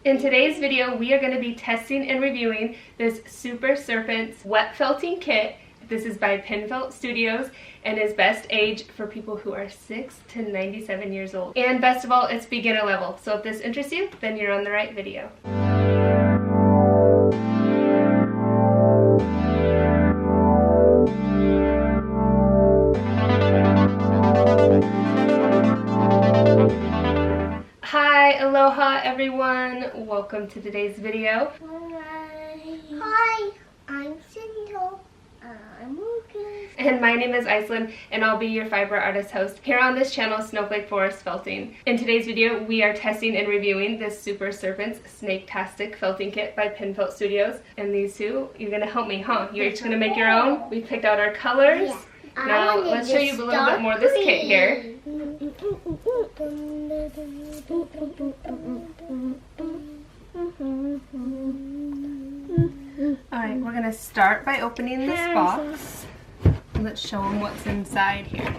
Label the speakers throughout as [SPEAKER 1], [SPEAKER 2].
[SPEAKER 1] In today's video, we are going to be testing and reviewing this Super Serpents wet felting kit. This is by PenFelt Studios and is best age for people who are 6 to 97 years old. And best of all, it's beginner level. So if this interests you, then you're on the right video. Hi, aloha everyone. Welcome to today's video.
[SPEAKER 2] Hi, I'm Cindy. I'm Lucas.
[SPEAKER 1] And my name is Iceland, and I'll be your fiber artist host here on this channel, SnowflakeForest Felting. In today's video, we are testing and reviewing this Super Serpents Snake-tastic felting kit by PenFelt Studios. And these two, you're gonna help me, huh? You're each gonna make your own. We picked out our colors.
[SPEAKER 2] Yeah.
[SPEAKER 1] Now let's show you a little bit more of this kit here. Alright, we're going to start by opening this box. Let's show them what's inside here.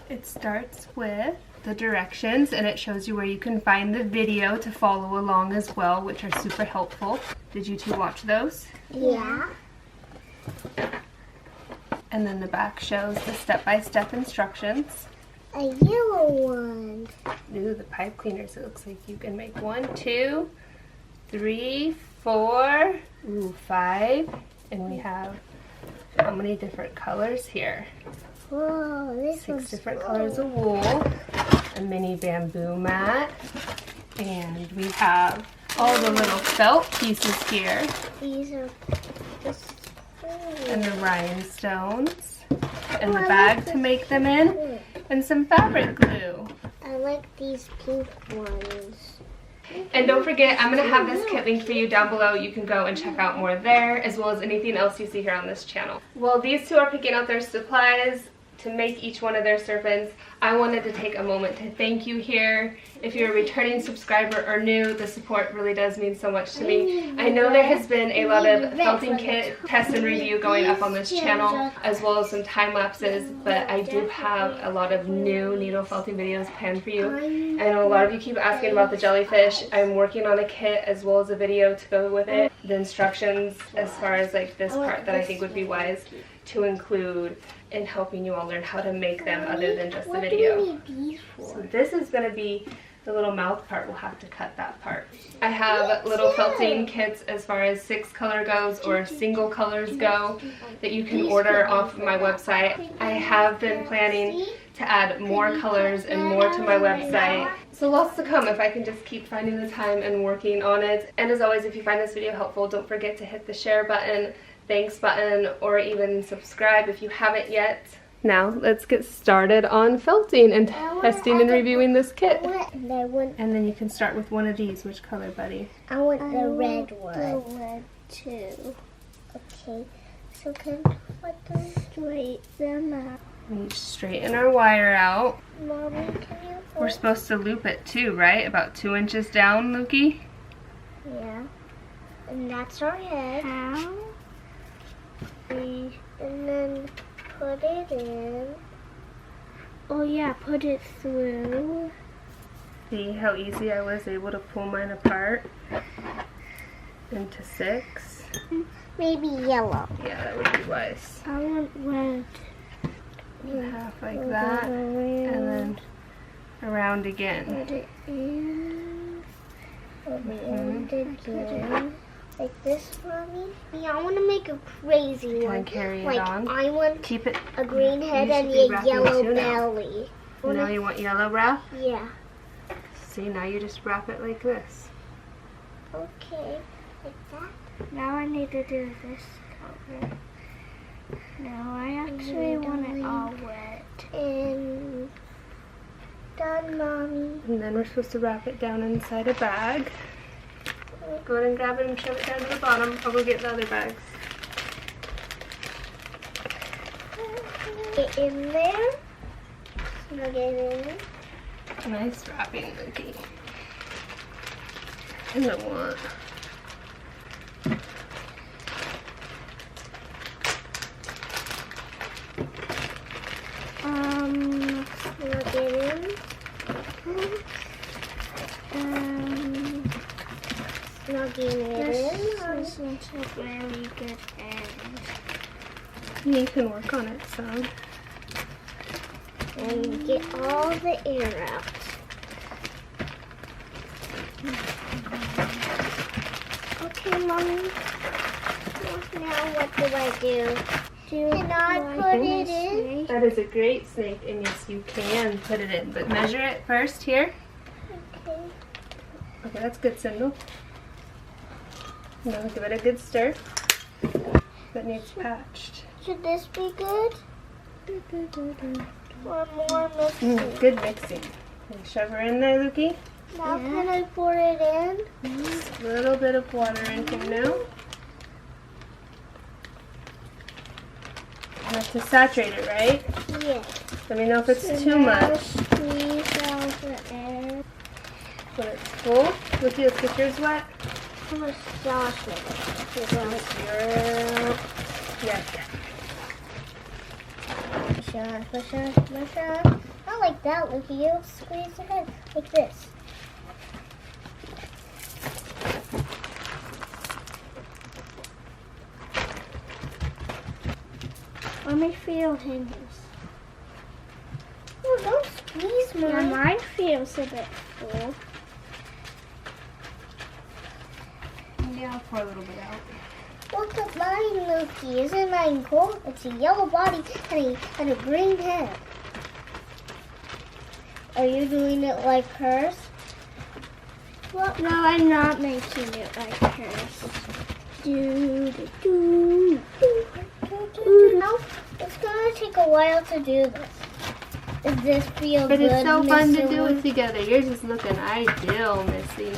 [SPEAKER 1] It starts with the directions, and it shows you where you can find the video to follow along as well, which are super helpful. Did you two watch those?
[SPEAKER 2] Yeah.
[SPEAKER 1] And then the back shows the step-by-step instructions.
[SPEAKER 2] A yellow one.
[SPEAKER 1] Ooh, the pipe cleaners. It looks like you can make 1, 2, 3, 4, 5. And we have how many different colors here?
[SPEAKER 2] Whoa, this
[SPEAKER 1] 6 different colors of wool, a mini bamboo mat, and we have all the little felt pieces here.
[SPEAKER 2] These are just cool.
[SPEAKER 1] And the rhinestones, and the bag to make them in, and some fabric glue.
[SPEAKER 2] I like these pink ones.
[SPEAKER 1] And don't forget, I'm going to have this kit linked for you down below. You can go and check out more there, as well as anything else you see here on this channel. While these two are picking out their supplies to make each one of their serpents, I wanted to take a moment to thank you here. If you're a returning subscriber or new, the support really does mean so much to me. I know there has been a lot of felting kit test and review going up on this channel, as well as some time lapses, but I do have a lot of new needle felting videos planned for you. I know a lot of you keep asking about the jellyfish. I'm working on a kit as well as a video to go with it. The instructions as far as like this part that I think would be wise to include in helping you all learn how to make them other than just the video.
[SPEAKER 2] What do you need these for?
[SPEAKER 1] So this is going to be the little mouth part. We'll have to cut that part. I have little felting kits as far as 6 color goes or single colors go that you can order off of my website. I have been planning to add more colors and more to my website. So lots to come if I can just keep finding the time and working on it. And as always, if you find this video helpful, don't forget to hit the share button, thanks button, or even subscribe if you haven't yet. Now let's get started on felting and testing and reviewing this kit. And then you can start with one of these. Which color, buddy?
[SPEAKER 2] I want the red one. The red too. Okay, so can I straighten them out?
[SPEAKER 1] We straighten our wire out.
[SPEAKER 2] Mommy, can you?
[SPEAKER 1] We're supposed to loop it too, right? About 2 inches down, Lukey?
[SPEAKER 2] Yeah. And that's our head. How? And then put it in. Oh yeah, put it through.
[SPEAKER 1] See how easy I was able to pull mine apart into 6?
[SPEAKER 2] Maybe yellow.
[SPEAKER 1] Yeah, that would be wise.
[SPEAKER 2] I want red.
[SPEAKER 1] Half like that, and then around again.
[SPEAKER 2] Put it in. Around again. Like this, Mommy? Yeah, I want to make a crazy one.
[SPEAKER 1] And carry it
[SPEAKER 2] like,
[SPEAKER 1] on.
[SPEAKER 2] I want
[SPEAKER 1] Keep it.
[SPEAKER 2] a green head and
[SPEAKER 1] be
[SPEAKER 2] a
[SPEAKER 1] wrapping
[SPEAKER 2] yellow
[SPEAKER 1] too now.
[SPEAKER 2] belly.
[SPEAKER 1] Now you want yellow wrap?
[SPEAKER 2] Yeah.
[SPEAKER 1] See, now you just wrap it like this.
[SPEAKER 2] Okay, like that. Now I need to do this color. Now I actually want it all wet. And done, Mommy.
[SPEAKER 1] And then we're supposed to wrap it down inside a bag. Go ahead and grab it and shove it down to the bottom. I'll go get the other bags.
[SPEAKER 2] Get in there. Snug it in.
[SPEAKER 1] Nice wrapping, Lukey. And I want
[SPEAKER 2] Plug it in. plugging it in. This isn't a very good end.
[SPEAKER 1] You can work on it some.
[SPEAKER 2] And get all the air out. Okay, Mommy. Now what do I do? Can I put it in?
[SPEAKER 1] That is a great snake, and yes, you can put it in, but measure it first here.
[SPEAKER 2] Okay.
[SPEAKER 1] Okay, that's good, Sindel. Now give it a good stir. That needs patched.
[SPEAKER 2] Should this be good? Or more mixing?
[SPEAKER 1] Good mixing. Can you shove her in there, Lukey?
[SPEAKER 2] Now can I pour it in?
[SPEAKER 1] Just a little bit of water in here now. You have to saturate it, right?
[SPEAKER 2] Yes.
[SPEAKER 1] Let me know if it's too much.
[SPEAKER 2] Squeeze out the air.
[SPEAKER 1] When it's full. Lukey, let's get yours wet.
[SPEAKER 2] How much sauce in it?
[SPEAKER 1] Yeah.
[SPEAKER 2] Push on. Not like that, Lukey. You squeeze it in like this. Let me feel his. Oh, don't squeeze mine. Yeah, mine feels a bit full.
[SPEAKER 1] Yeah, I'll pour a little bit out.
[SPEAKER 2] Look at mine, Lukey. Isn't mine cool? It's a yellow body and a green head. Are you doing it like hers? Well, no, I'm not making it like hers. Now, it's going to take a while to do this. Does this feel
[SPEAKER 1] But
[SPEAKER 2] good,
[SPEAKER 1] it's so fun to do
[SPEAKER 2] Worm?
[SPEAKER 1] it together. Yours is looking ideal, Missy.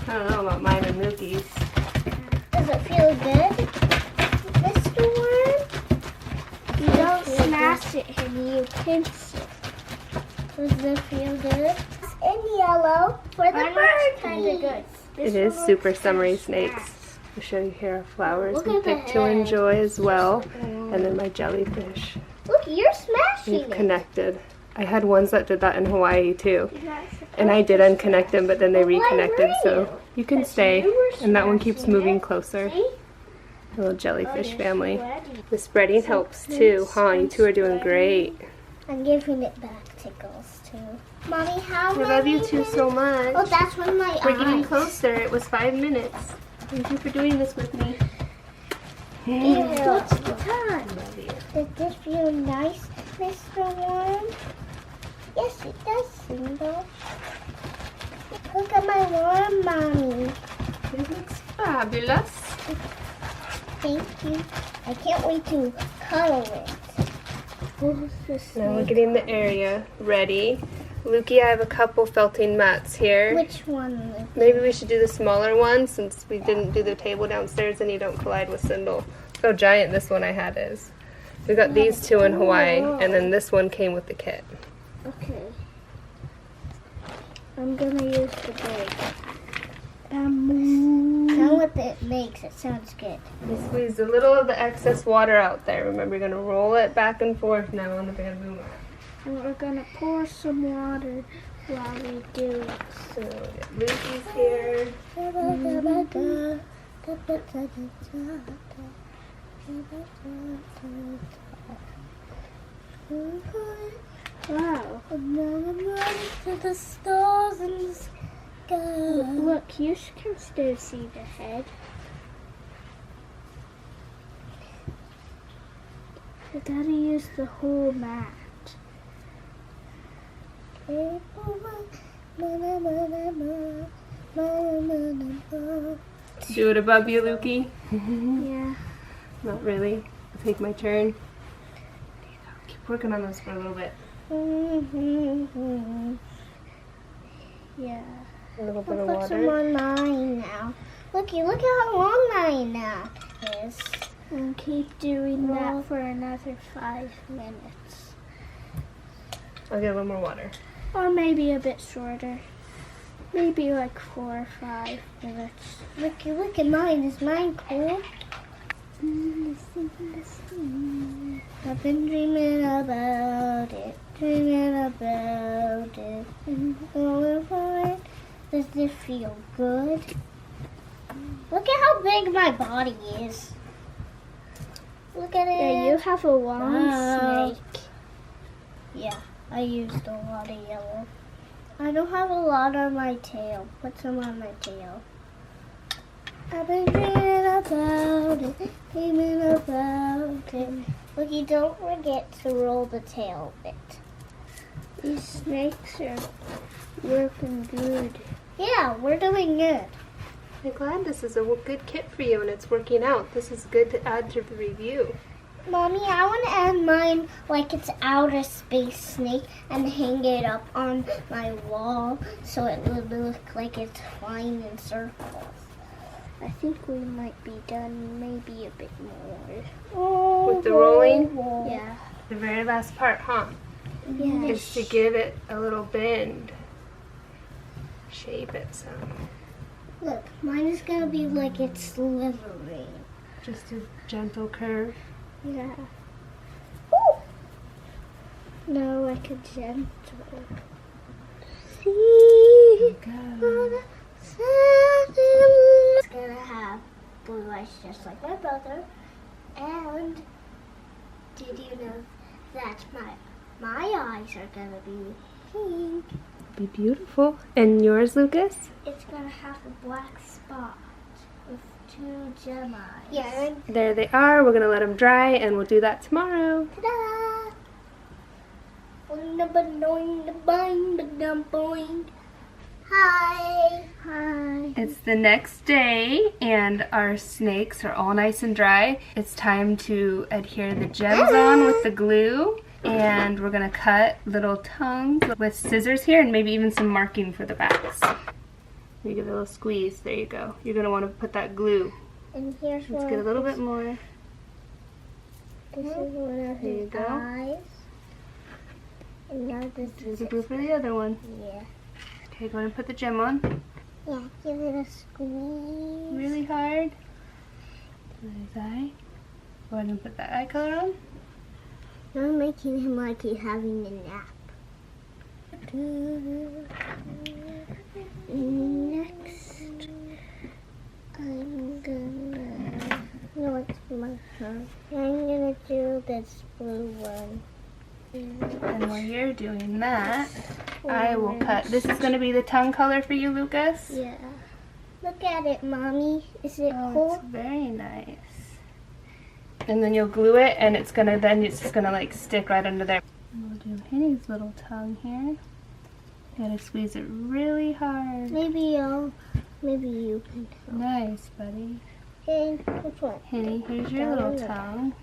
[SPEAKER 1] I don't know about mine and Lukey's.
[SPEAKER 2] Does it feel good, Mr. Worm? You don't smash it and you pinch it. Does it feel good? It's in yellow for the bird. Kind of good.
[SPEAKER 1] It is super summery snakes. I'll show you here our flowers
[SPEAKER 2] Look
[SPEAKER 1] we
[SPEAKER 2] at the
[SPEAKER 1] picked to
[SPEAKER 2] head.
[SPEAKER 1] enjoy as well. And then my jellyfish.
[SPEAKER 2] Look, you're smashing
[SPEAKER 1] We've
[SPEAKER 2] it.
[SPEAKER 1] connected. I had ones that did that in Hawaii too. And I did unconnect them, but then they
[SPEAKER 2] Well, why
[SPEAKER 1] reconnected,
[SPEAKER 2] were
[SPEAKER 1] so
[SPEAKER 2] you?
[SPEAKER 1] you can
[SPEAKER 2] Because
[SPEAKER 1] stay.
[SPEAKER 2] you were
[SPEAKER 1] And that one keeps
[SPEAKER 2] smashing
[SPEAKER 1] moving
[SPEAKER 2] it.
[SPEAKER 1] closer.
[SPEAKER 2] See?
[SPEAKER 1] The little jellyfish
[SPEAKER 2] Oh,
[SPEAKER 1] family.
[SPEAKER 2] sweaty.
[SPEAKER 1] The spreading helps too, huh? You two are doing great.
[SPEAKER 2] I'm giving it back tickles too. Mommy, how
[SPEAKER 1] I
[SPEAKER 2] many
[SPEAKER 1] love you two so
[SPEAKER 2] minutes?
[SPEAKER 1] much.
[SPEAKER 2] Oh, that's when my
[SPEAKER 1] We're getting
[SPEAKER 2] eyes.
[SPEAKER 1] closer. It was 5 minutes. Thank you for doing this with me.
[SPEAKER 2] What's the time?
[SPEAKER 1] Love you.
[SPEAKER 2] Does this feel nice, Mr. Worm? Yes, it does, Simba. Look at my worm, Mommy.
[SPEAKER 1] It looks fabulous.
[SPEAKER 2] Thank you. I can't wait to cuddle it.
[SPEAKER 1] Now we're getting the area ready. Lukey, I have a couple felting mats here.
[SPEAKER 2] Which one?
[SPEAKER 1] Maybe we should do the smaller one since we didn't do the table downstairs and you don't collide with Sindel. Look how giant this one I had is. We got these two in Hawaii and then this one came with the kit.
[SPEAKER 2] Okay. I'm gonna use the big. Sound what it makes. It sounds good.
[SPEAKER 1] We squeezed a little of the excess water out there. Remember, you're going to roll it back and forth now on the bamboo mat.
[SPEAKER 2] And we're gonna pour some water while we do it.
[SPEAKER 1] So we'll get Lukey's here.
[SPEAKER 2] Wow. To the stars in the sky. Look, you can still see the head. I gotta use the whole mat.
[SPEAKER 1] Do it above you, Lukey.
[SPEAKER 2] Yeah.
[SPEAKER 1] Not really. I'll take my turn. Keep working on those for a little bit.
[SPEAKER 2] Yeah.
[SPEAKER 1] A little bit of
[SPEAKER 2] I'll put some
[SPEAKER 1] water.
[SPEAKER 2] on mine now. Look how long mine now is. And keep doing that for another 5 minutes.
[SPEAKER 1] I'll get a little more water.
[SPEAKER 2] Or maybe a bit shorter. Maybe like 4 or 5 minutes. Look at mine. Is mine cool? I've been dreaming about it. Going for it. Does this feel good? Look at how big my body is. Look at it.
[SPEAKER 3] Yeah, you have a long
[SPEAKER 2] snake. Yeah, I used a lot of yellow. I don't have a lot on my tail. Put some on my tail. I've been dreaming about it. Look, you don't forget to roll the tail a bit.
[SPEAKER 3] These snakes are working good.
[SPEAKER 2] Yeah, we're doing good.
[SPEAKER 1] I'm glad this is a good kit for you and it's working out. This is good to add to the review.
[SPEAKER 2] Mommy, I want to add mine like it's outer space snake and hang it up on my wall so it would look like it's flying in circles.
[SPEAKER 3] I think we might be done, maybe a bit more.
[SPEAKER 2] Oh,
[SPEAKER 1] With the rolling?
[SPEAKER 3] Yeah.
[SPEAKER 1] The very last part, huh?
[SPEAKER 3] Yeah.
[SPEAKER 1] Is to give it a little bend. Shape it some.
[SPEAKER 2] Look, mine is going to be like it's slithering.
[SPEAKER 1] Just a gentle curve.
[SPEAKER 3] Yeah.
[SPEAKER 2] Ooh.
[SPEAKER 3] No, like a gentle.
[SPEAKER 2] See?
[SPEAKER 1] Go.
[SPEAKER 2] It's going to have blue eyes just like my brother. And did you know that my eyes are going to be pink?
[SPEAKER 1] Be beautiful. And yours, Lucas?
[SPEAKER 2] It's going to have a black spot with 2 gem eyes. Yeah.
[SPEAKER 1] There they are. We're going to let them dry and we'll do that tomorrow.
[SPEAKER 2] Ta-da! Hi.
[SPEAKER 3] Hi.
[SPEAKER 1] It's the next day and our snakes are all nice and dry. It's time to adhere the gems on with the glue. And we're going to cut little tongues with scissors here and maybe even some marking for the backs. You give it a little squeeze. There you go. You're going to want to put that glue.
[SPEAKER 2] And here's
[SPEAKER 1] Let's get a little bit more.
[SPEAKER 2] This is one of
[SPEAKER 1] There you
[SPEAKER 2] his
[SPEAKER 1] go.
[SPEAKER 2] eyes. And now this
[SPEAKER 1] There's
[SPEAKER 2] is
[SPEAKER 1] a glue for the other one.
[SPEAKER 2] yeah.
[SPEAKER 1] Okay, go ahead and put the gem on.
[SPEAKER 2] Yeah, give it a squeeze.
[SPEAKER 1] Really hard. To his eye. Go ahead and put that eye color on.
[SPEAKER 2] You're making him like he's having a nap. Next, I'm gonna. No, it's my turn. I'm gonna do this blue one.
[SPEAKER 1] And while you're doing that, I will cut. This is going to be the tongue color for you, Lucas.
[SPEAKER 2] Yeah. Look at it, Mommy. Is it
[SPEAKER 1] Oh,
[SPEAKER 2] cool?
[SPEAKER 1] it's very nice. And then you'll glue it, and it's just gonna like stick right under there. And we'll do Henny's little tongue here. You gotta squeeze it really hard.
[SPEAKER 2] Maybe you can.
[SPEAKER 1] Nice, buddy.
[SPEAKER 2] Okay, which one?
[SPEAKER 1] Henny, here's your little tongue.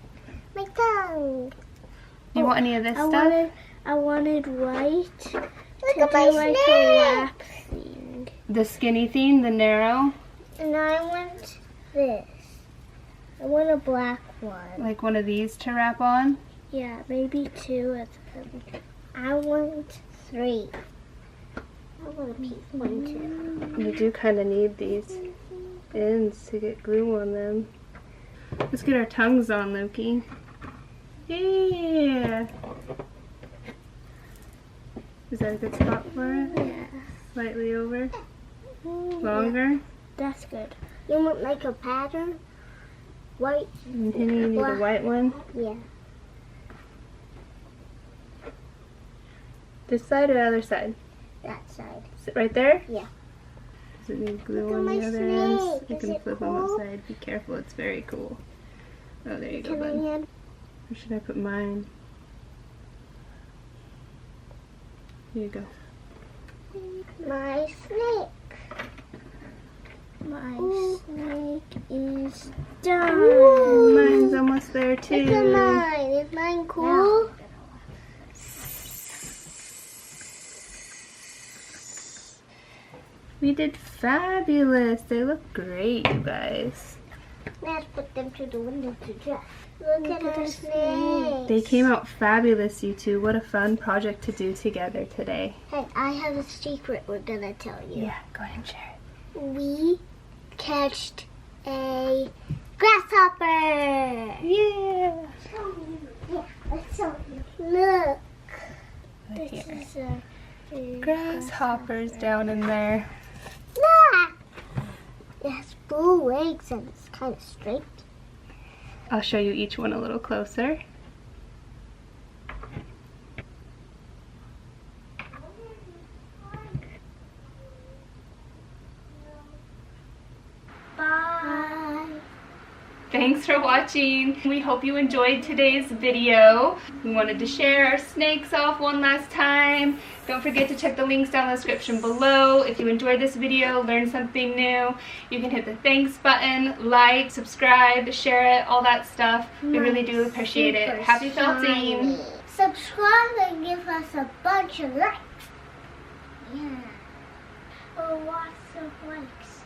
[SPEAKER 2] My tongue.
[SPEAKER 1] Do you want any of this
[SPEAKER 3] I
[SPEAKER 1] stuff?
[SPEAKER 3] wanted white.
[SPEAKER 2] Look
[SPEAKER 3] to
[SPEAKER 2] at my
[SPEAKER 3] do like a
[SPEAKER 2] snake.
[SPEAKER 3] lap thing.
[SPEAKER 1] The skinny theme, the narrow,
[SPEAKER 2] And I want this. I want a black one.
[SPEAKER 1] like one of these to wrap on.
[SPEAKER 3] Yeah, maybe 2 at the
[SPEAKER 2] I want 3. I want a pink one too.
[SPEAKER 1] You do kind of need these ends to get glue on them. Let's get our tongues on, Loki. Yeah. Is that a good spot for it?
[SPEAKER 3] Yeah,
[SPEAKER 1] Slightly over. Longer.
[SPEAKER 3] that's good.
[SPEAKER 2] You want like a pattern? White?
[SPEAKER 1] And Henny, you need a
[SPEAKER 2] Black.
[SPEAKER 1] white one.
[SPEAKER 2] Yeah.
[SPEAKER 1] This side or the other side?
[SPEAKER 2] That side.
[SPEAKER 1] Is it right there?
[SPEAKER 2] Yeah.
[SPEAKER 1] Does it need glue
[SPEAKER 2] Look at
[SPEAKER 1] on
[SPEAKER 2] my
[SPEAKER 1] the other ends?
[SPEAKER 2] snake.
[SPEAKER 1] You
[SPEAKER 2] Is
[SPEAKER 1] can
[SPEAKER 2] it
[SPEAKER 1] flip them
[SPEAKER 2] cool?
[SPEAKER 1] upside. Be careful, it's very cool. Oh, there you go,
[SPEAKER 2] Can I
[SPEAKER 1] bud.
[SPEAKER 2] hand?
[SPEAKER 1] Where should I put mine? Here you go.
[SPEAKER 2] My snake.
[SPEAKER 3] My snake is done.
[SPEAKER 1] Oh, mine's almost there too.
[SPEAKER 2] Look at mine. Is mine cool?
[SPEAKER 1] We did fabulous. They look great, you guys.
[SPEAKER 2] Let's put them to the window to dry. Look at our snake.
[SPEAKER 1] They came out fabulous, you two. What a fun project to do together today.
[SPEAKER 2] Hey, I have a secret we're gonna tell you.
[SPEAKER 1] Yeah, go ahead and share it.
[SPEAKER 2] We catched a grasshopper.
[SPEAKER 1] Yeah.
[SPEAKER 2] Yeah, let's show you. Look.
[SPEAKER 1] Right
[SPEAKER 2] This
[SPEAKER 1] here.
[SPEAKER 2] is a
[SPEAKER 1] Grasshoppers down in there.
[SPEAKER 2] Look. It has 2 legs and it's kind of straight.
[SPEAKER 1] I'll show you each one a little closer.
[SPEAKER 2] Bye.
[SPEAKER 1] Thanks for watching. We hope you enjoyed today's video. We wanted to share our snakes off one last time. Don't forget to check the links down in the description below. If you enjoyed this video, learned something new, you can hit the thanks button, like, subscribe, share it, all that stuff. We really do appreciate it. Happy felting!
[SPEAKER 2] Subscribe and give us a bunch of likes. Yeah. Oh, lots of likes.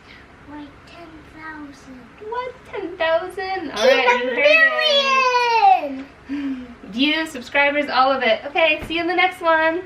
[SPEAKER 2] Like 10,000.
[SPEAKER 1] What? 10,000? Alright, you heard it. Views, subscribers, all of it. Okay, see you in the next one.